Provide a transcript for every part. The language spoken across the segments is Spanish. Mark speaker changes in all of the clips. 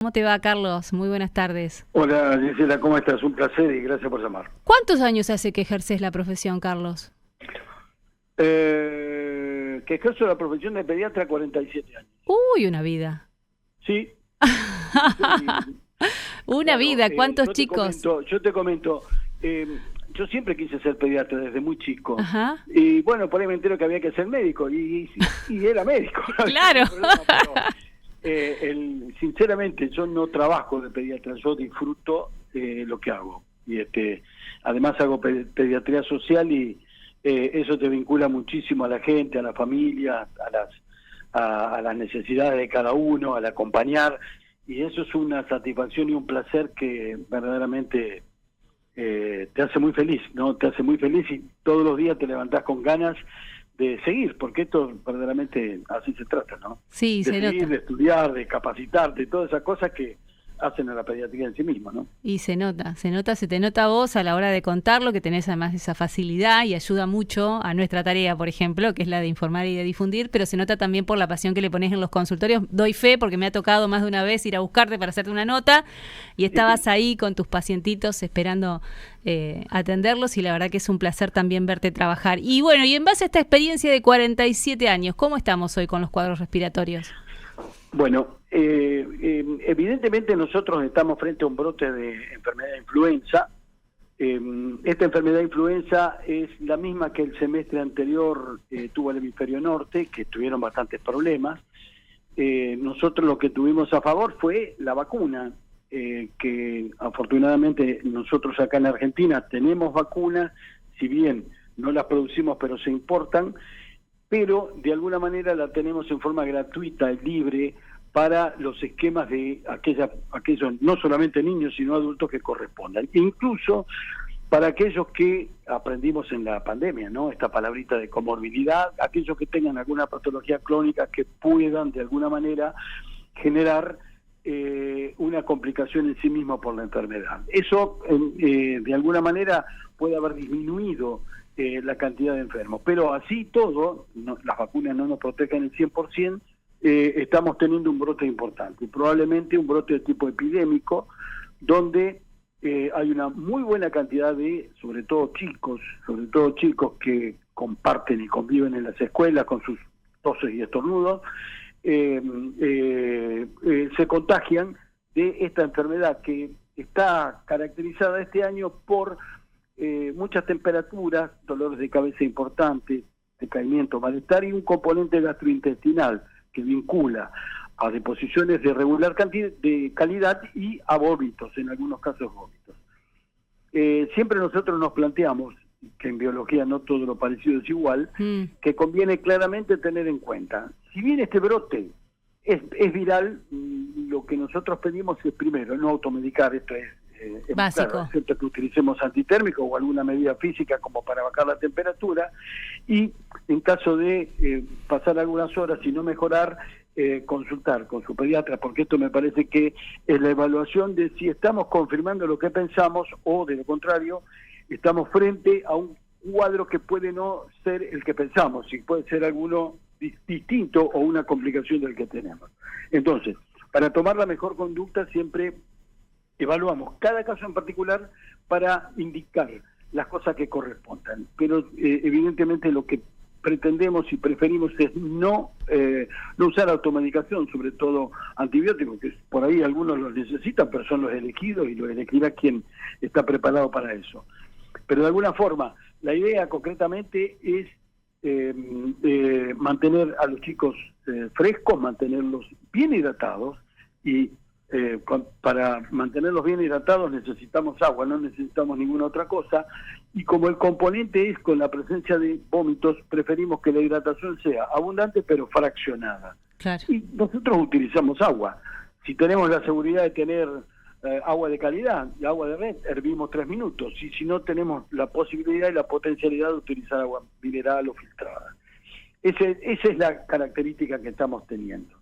Speaker 1: ¿Cómo te va, Carlos? Muy buenas tardes.
Speaker 2: Hola, Gisela, ¿cómo estás? Un placer y gracias por llamar.
Speaker 1: ¿Cuántos años hace que ejerces la profesión, Carlos?
Speaker 2: Que ejerzo la profesión de pediatra 47 años.
Speaker 1: Uy, una vida.
Speaker 2: Sí.
Speaker 1: Una
Speaker 2: Claro,
Speaker 1: vida, ¿cuántos chicos?
Speaker 2: Yo te comento, yo siempre quise ser pediatra desde muy chico.
Speaker 1: Ajá.
Speaker 2: Y bueno, por ahí me entero que había que ser médico y era médico.
Speaker 1: Claro.
Speaker 2: Sinceramente, yo no trabajo de pediatra, yo disfruto lo que hago. Y además hago pediatría social y eso te vincula muchísimo a la gente, a la familia, a las necesidades de cada uno, al acompañar, y eso es una satisfacción y un placer que verdaderamente te hace muy feliz, ¿no? Te hace muy feliz y todos los días te levantás con ganas de seguir, porque esto verdaderamente así se trata, ¿no?
Speaker 1: Sí,
Speaker 2: de
Speaker 1: se
Speaker 2: seguir,
Speaker 1: nota.
Speaker 2: de estudiar, de capacitarte, todas esas cosas que hacen a la pediatría en sí misma, ¿no?
Speaker 1: Y se te nota a vos a la hora de contarlo, que tenés además esa facilidad y ayuda mucho a nuestra tarea, por ejemplo, que es la de informar y de difundir, pero se nota también por la pasión que le pones en los consultorios. Doy fe porque me ha tocado más de una vez ir a buscarte para hacerte una nota y estabas ahí con tus pacientitos esperando atenderlos y la verdad que es un placer también verte trabajar. Y bueno, y en base a esta experiencia de 47 años, ¿cómo estamos hoy con los cuadros respiratorios?
Speaker 2: Bueno, evidentemente nosotros estamos frente a un brote de enfermedad de influenza. Esta enfermedad de influenza es la misma que el semestre anterior tuvo el hemisferio norte, que tuvieron bastantes problemas. Nosotros lo que tuvimos a favor fue la vacuna, que afortunadamente nosotros acá en Argentina tenemos vacunas, si bien no las producimos pero se importan, pero de alguna manera la tenemos en forma gratuita, libre, para los esquemas de aquellos, no solamente niños, sino adultos que correspondan. Incluso para aquellos que aprendimos en la pandemia, ¿no? Esta palabrita de comorbilidad, aquellos que tengan alguna patología crónica que puedan de alguna manera generar una complicación en sí mismo por la enfermedad. Eso de alguna manera puede haber disminuido la cantidad de enfermos, pero así todo, las vacunas no nos protegen el 100%, estamos teniendo un brote importante, probablemente un brote de tipo epidémico, donde hay una muy buena cantidad de, sobre todo chicos que comparten y conviven en las escuelas con sus toses y estornudos, se contagian de esta enfermedad que está caracterizada este año por muchas temperaturas, dolores de cabeza importantes, decaimiento, malestar y un componente gastrointestinal que vincula a deposiciones de regular de calidad y a vómitos, en algunos casos vómitos. Siempre nosotros nos planteamos, que en biología no todo lo parecido es igual, que conviene claramente tener en cuenta, si bien este brote es viral, lo que nosotros pedimos es primero no automedicar, esto es
Speaker 1: básico,
Speaker 2: claro, excepto que utilicemos antitérmico o alguna medida física como para bajar la temperatura, y en caso de pasar algunas horas y no mejorar, consultar con su pediatra, porque esto me parece que es la evaluación de si estamos confirmando lo que pensamos o de lo contrario estamos frente a un cuadro que puede no ser el que pensamos, si puede ser alguno distinto o una complicación del que tenemos. Entonces, para tomar la mejor conducta siempre evaluamos cada caso en particular para indicar las cosas que correspondan, pero evidentemente lo que pretendemos y preferimos es no usar automedicación, sobre todo antibióticos, que por ahí algunos los necesitan, pero son los elegidos y los elegirá quien está preparado para eso. Pero de alguna forma, la idea concretamente es mantener a los chicos frescos, mantenerlos bien hidratados y para mantenerlos bien hidratados necesitamos agua, no necesitamos ninguna otra cosa, y como el componente es con la presencia de vómitos, preferimos que la hidratación sea abundante pero fraccionada.
Speaker 1: Claro.
Speaker 2: Y nosotros utilizamos agua. Si tenemos la seguridad de tener agua de calidad, agua de red, hervimos 3 minutos, y si no tenemos la posibilidad y la potencialidad de utilizar agua mineral o filtrada. Esa es la característica que estamos teniendo.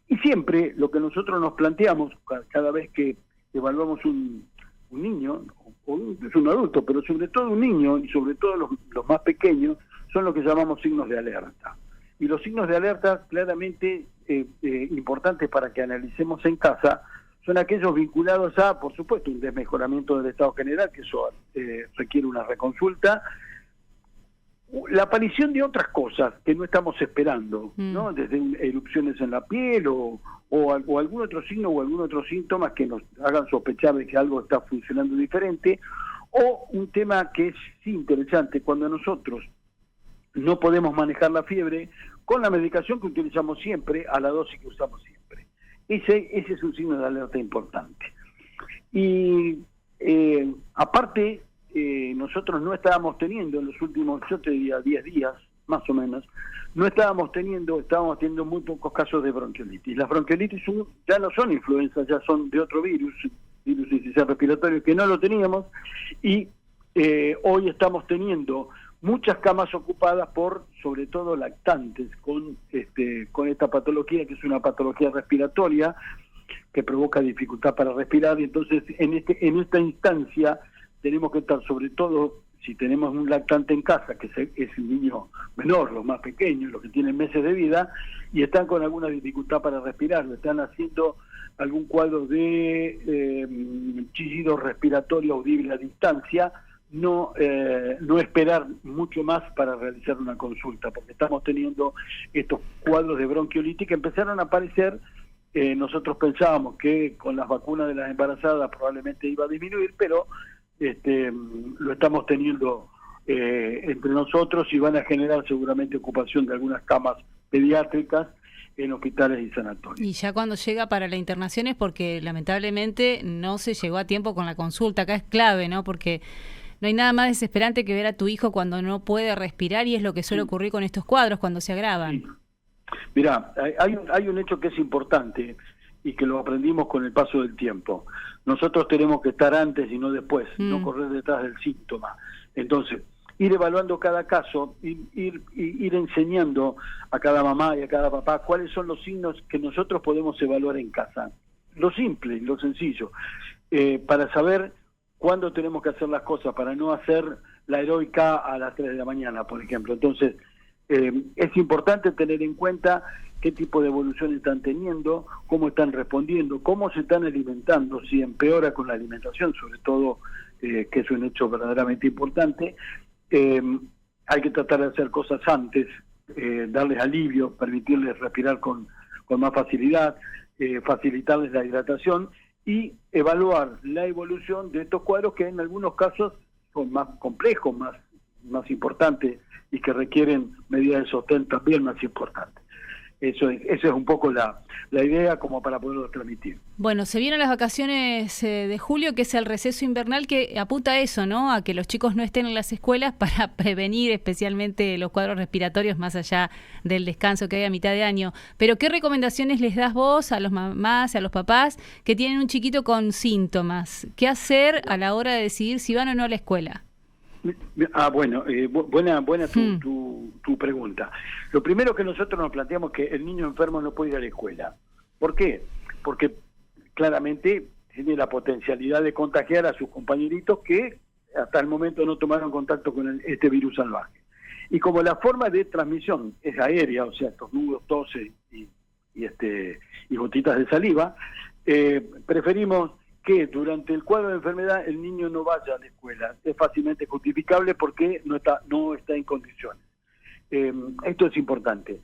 Speaker 2: Y siempre lo que nosotros nos planteamos cada vez que evaluamos un niño, o incluso un adulto, pero sobre todo un niño y sobre todo los más pequeños, son lo que llamamos signos de alerta. Y los signos de alerta claramente importantes para que analicemos en casa son aquellos vinculados a, por supuesto, un desmejoramiento del estado general, que eso requiere una reconsulta, la aparición de otras cosas que no estamos esperando, ¿no? Desde erupciones en la piel o algún otro signo o algún otro síntoma que nos hagan sospechar de que algo está funcionando diferente, o un tema que es sí interesante, cuando nosotros no podemos manejar la fiebre con la medicación que utilizamos siempre, a la dosis que usamos siempre. Ese es un signo de alerta importante. Y aparte, nosotros no estábamos teniendo en los últimos, yo te diría 10 días, más o menos, estábamos teniendo muy pocos casos de bronquiolitis. Las bronquiolitis ya no son influenza, ya son de otro virus respiratorio que no lo teníamos, y hoy estamos teniendo muchas camas ocupadas por, sobre todo, lactantes con esta patología, que es una patología respiratoria que provoca dificultad para respirar, y entonces en esta instancia tenemos que estar, sobre todo si tenemos un lactante en casa, que es un niño menor, los más pequeños, los que tienen meses de vida, y están con alguna dificultad para respirar, están haciendo algún cuadro de chillido respiratorio audible a distancia, no esperar mucho más para realizar una consulta, porque estamos teniendo estos cuadros de bronquiolitis que empezaron a aparecer. Nosotros pensábamos que con las vacunas de las embarazadas probablemente iba a disminuir, pero lo estamos teniendo entre nosotros, y van a generar seguramente ocupación de algunas camas pediátricas en hospitales y sanatorios.
Speaker 1: Y ya cuando llega para la internación es porque lamentablemente no se llegó a tiempo con la consulta. Acá es clave, ¿no? Porque no hay nada más desesperante que ver a tu hijo cuando no puede respirar, y es lo que suele ocurrir con estos cuadros cuando se agravan.
Speaker 2: Sí. Mirá, hay un hecho que es importante y que lo aprendimos con el paso del tiempo. Nosotros tenemos que estar antes y no después, no correr detrás del síntoma. Entonces, ir evaluando cada caso, ir enseñando a cada mamá y a cada papá cuáles son los signos que nosotros podemos evaluar en casa. Lo simple, lo sencillo, para saber cuándo tenemos que hacer las cosas, para no hacer la heroica a las 3 de la mañana, por ejemplo. Entonces, es importante tener en cuenta qué tipo de evolución están teniendo, cómo están respondiendo, cómo se están alimentando, si empeora con la alimentación, sobre todo, que es un hecho verdaderamente importante. Hay que tratar de hacer cosas antes, darles alivio, permitirles respirar con más facilidad, facilitarles la hidratación y evaluar la evolución de estos cuadros que en algunos casos son más complejos, más importantes, y que requieren medidas de sostén también más importantes. Eso es un poco la idea, como para poderlo transmitir.
Speaker 1: Bueno, se vienen las vacaciones de julio, que es el receso invernal, que apunta a eso, ¿no? A que los chicos no estén en las escuelas para prevenir especialmente los cuadros respiratorios, más allá del descanso que hay a mitad de año. Pero, ¿qué recomendaciones les das vos a los mamás, a los papás que tienen un chiquito con síntomas? ¿Qué hacer a la hora de decidir si van o no a la escuela?
Speaker 2: Bueno, buena tu pregunta. Lo primero que nosotros nos planteamos es que el niño enfermo no puede ir a la escuela. ¿Por qué? Porque claramente tiene la potencialidad de contagiar a sus compañeritos que hasta el momento no tomaron contacto con este virus salvaje. Y como la forma de transmisión es aérea, o sea, estornudos, toses y gotitas de saliva, preferimos que durante el cuadro de enfermedad el niño no vaya a la escuela. Es fácilmente justificable porque no está en condiciones. Esto es importante.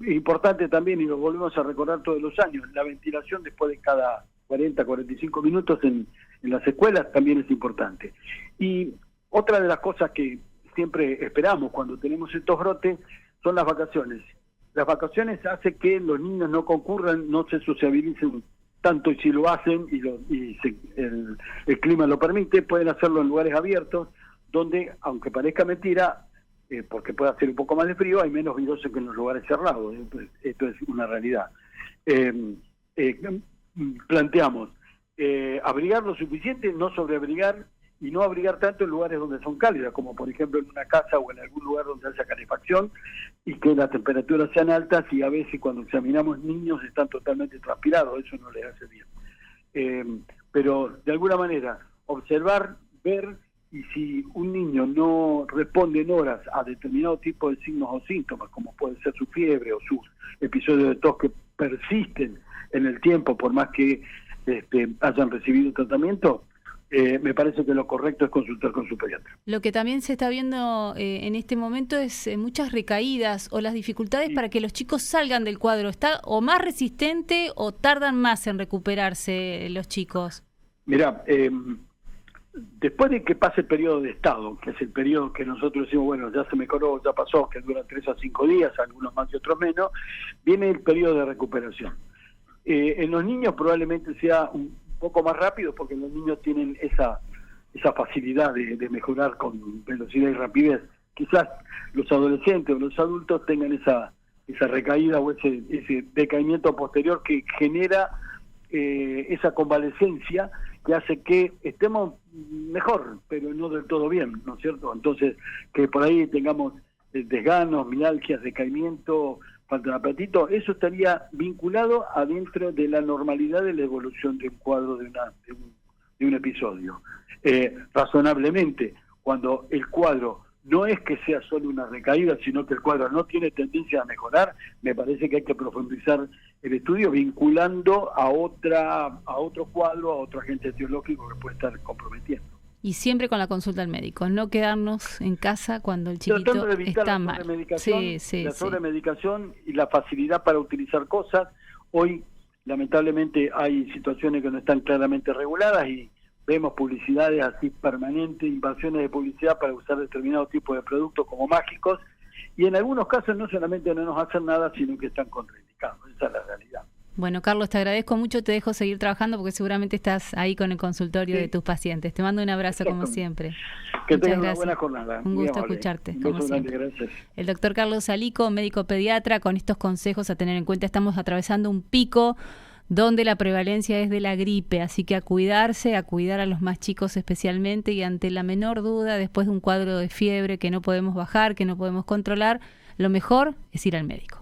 Speaker 2: Importante también, y lo volvemos a recordar todos los años, la ventilación después de cada 40-45 minutos en las escuelas también es importante. Y otra de las cosas que siempre esperamos cuando tenemos estos brotes son las vacaciones. Las vacaciones hacen que los niños no concurran, no se sociabilicen tanto, y si lo hacen el clima lo permite, pueden hacerlo en lugares abiertos, donde, aunque parezca mentira, porque puede hacer un poco más de frío, hay menos virus que en los lugares cerrados. Esto es una realidad. Planteamos abrigar lo suficiente, no sobreabrigar, y no abrigar tanto en lugares donde son cálidas, como por ejemplo en una casa o en algún lugar donde haya calefacción, y que las temperaturas sean altas, y a veces cuando examinamos niños están totalmente transpirados, eso no les hace bien. Pero de alguna manera observar, ver y si un niño no responde en horas a determinado tipo de signos o síntomas, como puede ser su fiebre o sus episodios de tos que persisten en el tiempo por más que hayan recibido tratamiento, me parece que lo correcto es consultar con su pediatra.
Speaker 1: Lo que también se está viendo en este momento es muchas recaídas o las dificultades para que los chicos salgan del cuadro. ¿Está o más resistente o tardan más en recuperarse los chicos?
Speaker 2: Mirá, después de que pase el periodo de estado, que es el periodo que nosotros decimos, bueno, ya se mejoró, ya pasó, que dura 3 a 5 días, algunos más y otros menos, viene el periodo de recuperación. En los niños probablemente sea un poco más rápido porque los niños tienen esa facilidad de mejorar con velocidad y rapidez. Quizás los adolescentes o los adultos tengan esa recaída o ese decaimiento posterior que genera esa convalescencia que hace que estemos mejor, pero no del todo bien, ¿no es cierto? Entonces, que por ahí tengamos desganos, mialgias, decaimiento, falta de apetito, eso estaría vinculado adentro de la normalidad de la evolución de un cuadro, de un episodio. Razonablemente, cuando el cuadro no es que sea solo una recaída, sino que el cuadro no tiene tendencia a mejorar, me parece que hay que profundizar el estudio vinculando a otro cuadro, a otro agente etiológico que puede estar comprometiendo. Y siempre con la consulta al médico, no quedarnos en casa cuando el chiquito está mal. La sobremedicación y la facilidad para utilizar cosas. Hoy, lamentablemente, hay situaciones que no están claramente reguladas y vemos publicidades así permanentes, invasiones de publicidad para usar determinados tipos de productos como mágicos, y en algunos casos no solamente no nos hacen nada, sino que están contraindicados. Esa es la realidad. Bueno, Carlos, te agradezco mucho, te dejo seguir trabajando porque seguramente estás ahí con el consultorio de tus pacientes. Te mando un abrazo como siempre. Que tengas una buena jornada. Un gusto escucharte, como siempre. Gracias. El doctor Carlos Salico, médico pediatra, con estos consejos a tener en cuenta. Estamos atravesando un pico donde la prevalencia es de la gripe, así que a cuidarse, a cuidar a los más chicos especialmente, y ante la menor duda, después de un cuadro de fiebre que no podemos bajar, que no podemos controlar, lo mejor es ir al médico.